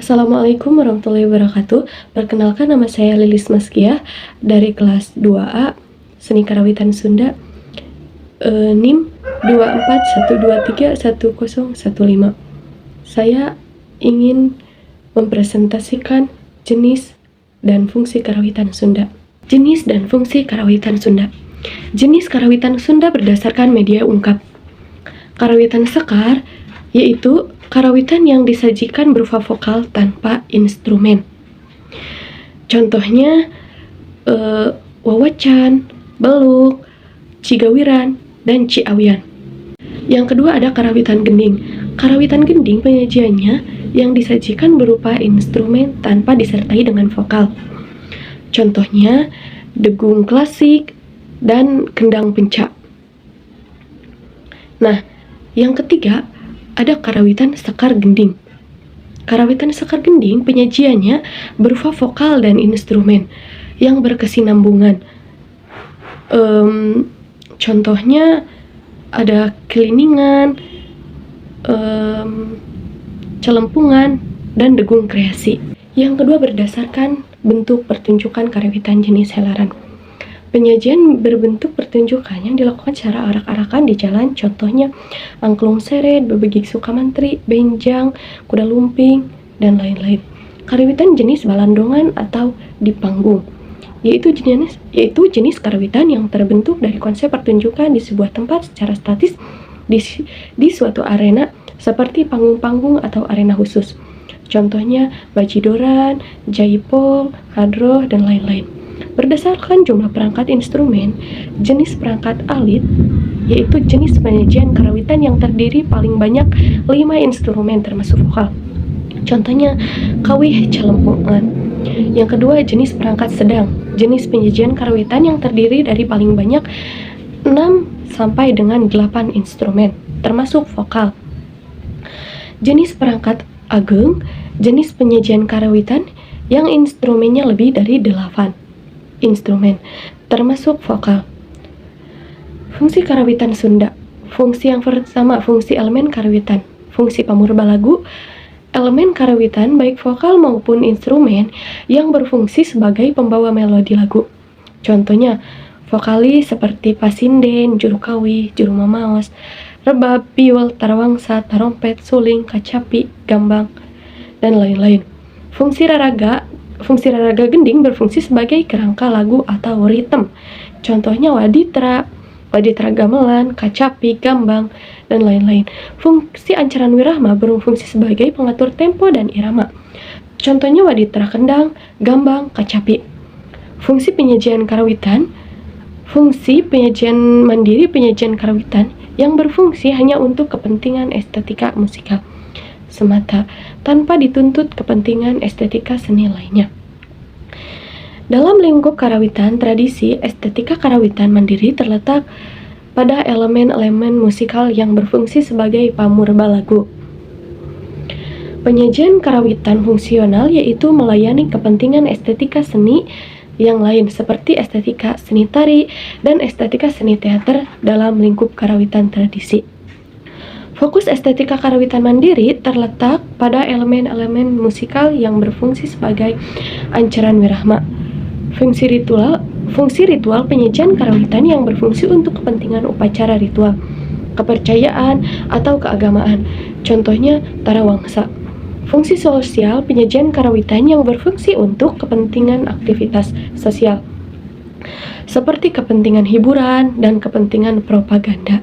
Assalamualaikum warahmatullahi wabarakatuh. Perkenalkan, nama saya Lilis Maskiah dari kelas 2A Seni Karawitan Sunda, NIM 2412310115. Saya ingin mempresentasikan jenis dan fungsi karawitan Sunda. Jenis dan fungsi karawitan Sunda. Jenis karawitan Sunda berdasarkan media ungkap. Karawitan sekar yaitu karawitan yang disajikan berupa vokal tanpa instrumen. Contohnya wawacan, beluk, cigawiran, dan ciawian. Yang kedua ada karawitan gending. Karawitan gending penyajiannya yang disajikan berupa instrumen tanpa disertai dengan vokal. Contohnya degung klasik dan kendang pencak. Nah, yang ketiga ada karawitan sekar gending. Karawitan sekar gending penyajiannya berupa vokal dan instrumen yang berkesinambungan. Contohnya ada keliningan, celempungan, dan degung kreasi. Yang kedua berdasarkan bentuk pertunjukan karawitan jenis helaran. Penyajian berbentuk pertunjukan yang dilakukan secara arak-arakan di jalan, contohnya angklung seret, bebegik sukamantri, benjang, kuda lumping, dan lain-lain. Karawitan jenis balandongan atau di panggung, yaitu jenis karawitan yang terbentuk dari konsep pertunjukan di sebuah tempat secara statis di suatu arena seperti panggung-panggung atau arena khusus. Contohnya bajidoran, jaipong, hadroh, dan lain-lain. Berdasarkan jumlah perangkat instrumen, jenis perangkat alit yaitu jenis penyajian karawitan yang terdiri paling banyak 5 instrumen termasuk vokal. Contohnya kawih celempungan. Yang kedua jenis perangkat sedang, jenis penyajian karawitan yang terdiri dari paling banyak 6 sampai dengan 8 instrumen termasuk vokal. Jenis perangkat ageng, jenis penyajian karawitan yang instrumennya lebih dari 8 instrumen, termasuk vokal. Fungsi karawitan Sunda. Fungsi yang pertama, fungsi elemen karawitan. Fungsi pamurba lagu. Elemen karawitan baik vokal maupun instrumen yang berfungsi sebagai pembawa melodi lagu. Contohnya vokalis seperti pasinden, juru kawi, juru mamaos, rebab, biol, tarawangsa, tarompet, suling, kacapi, gambang, dan lain-lain. Fungsi raraga gending berfungsi sebagai kerangka lagu atau ritme. Contohnya waditra gamelan, kacapi, gambang, dan lain-lain. Fungsi ancaran wirahma berfungsi sebagai pengatur tempo dan irama. Contohnya waditra kendang, gambang, kacapi. Fungsi penyajian karawitan. Fungsi penyajian mandiri penyajian karawitan yang berfungsi hanya untuk kepentingan estetika musikal semata, tanpa dituntut kepentingan estetika seni lainnya. Dalam lingkup karawitan tradisi, estetika karawitan mandiri terletak pada elemen-elemen musikal yang berfungsi sebagai pamurba lagu. Penyajian karawitan fungsional yaitu melayani kepentingan estetika seni yang lain seperti estetika seni tari dan estetika seni teater dalam lingkup karawitan tradisi. Fokus estetika karawitan mandiri terletak pada elemen-elemen musikal yang berfungsi sebagai ancaran wirahma. Fungsi ritual penyajian karawitan yang berfungsi untuk kepentingan upacara ritual, kepercayaan, atau keagamaan. Contohnya tarawangsa. Fungsi sosial penyajian karawitan yang berfungsi untuk kepentingan aktivitas sosial, seperti kepentingan hiburan dan kepentingan propaganda.